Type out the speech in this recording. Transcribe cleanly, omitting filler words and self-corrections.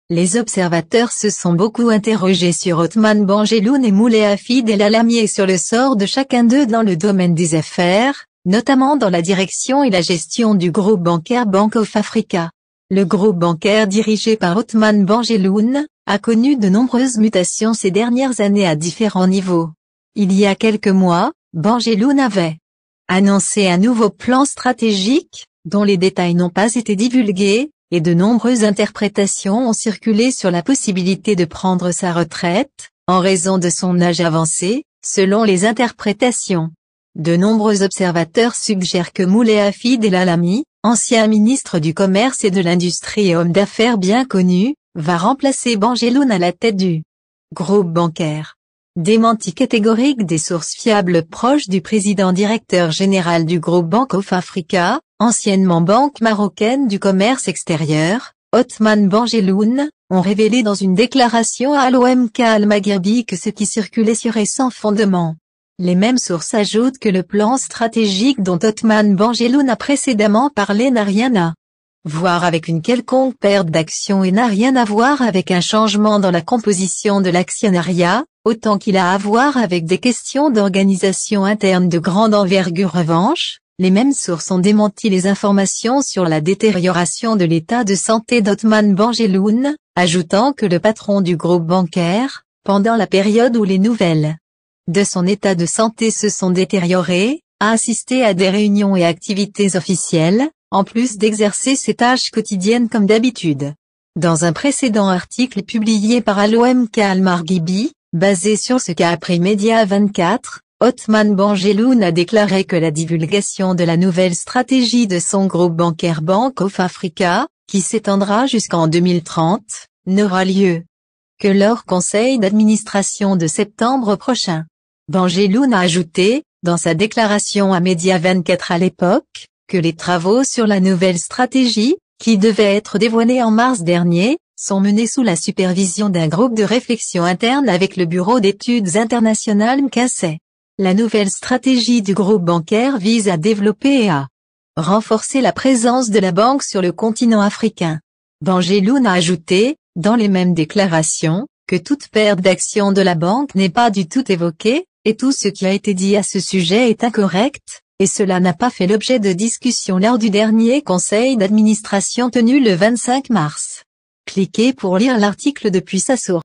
Les observateurs se sont beaucoup interrogés sur Othman Benjelloun et Moulay Hafid El Alami et sur le sort de chacun d'eux dans le domaine des affaires, notamment dans la direction et la gestion du groupe bancaire Bank of Africa. Le groupe bancaire dirigé par Othman Benjelloun a connu de nombreuses mutations ces dernières années à différents niveaux. Il y a quelques mois, Benjelloun avait annoncé un nouveau plan stratégique, dont les détails n'ont pas été divulgués, et de nombreuses interprétations ont circulé sur la possibilité de prendre sa retraite, en raison de son âge avancé, selon les interprétations. De nombreux observateurs suggèrent que Moulay Hafid El Alami, ancien ministre du Commerce et de l'Industrie et homme d'affaires bien connu, va remplacer Benjelloun à la tête du groupe bancaire. Démenti catégorique des sources fiables proches du président directeur général du groupe Bank of Africa, anciennement Banque marocaine du commerce extérieur, Othman Benjelloun, ont révélé dans une déclaration à l'OMK Al-Maghribi que ce qui circulait serait sans fondement. Les mêmes sources ajoutent que le plan stratégique dont Othman Benjelloun a précédemment parlé n'a rien à voir avec une quelconque perte d'action et n'a rien à voir avec un changement dans la composition de l'actionnariat, autant qu'il a à voir avec des questions d'organisation interne de grande envergure. En revanche, les mêmes sources ont démenti les informations sur la détérioration de l'état de santé d'Othman Benjelloun, ajoutant que le patron du groupe bancaire, pendant la période où les nouvelles de son état de santé se sont détériorées, a assisté à des réunions et activités officielles, en plus d'exercer ses tâches quotidiennes comme d'habitude. Dans un précédent article publié par l'OMK Al-Maghribi, basé sur ce qu'a appris Média 24, Othman Benjelloun a déclaré que la divulgation de la nouvelle stratégie de son groupe bancaire Bank of Africa, qui s'étendra jusqu'en 2030, n'aura lieu que lors conseil d'administration de septembre prochain. Benjelloun a ajouté, dans sa déclaration à Média 24 à l'époque, que les travaux sur la nouvelle stratégie, qui devaient être dévoilés en mars dernier, sont menés sous la supervision d'un groupe de réflexion interne avec le Bureau d'études internationales McKinsey. La nouvelle stratégie du groupe bancaire vise à développer et à renforcer la présence de la banque sur le continent africain. Benjelloun a ajouté, dans les mêmes déclarations, que toute perte d'action de la banque n'est pas du tout évoquée, et tout ce qui a été dit à ce sujet est incorrect, et cela n'a pas fait l'objet de discussion lors du dernier conseil d'administration tenu le 25 mars. Cliquez pour lire l'article depuis sa source.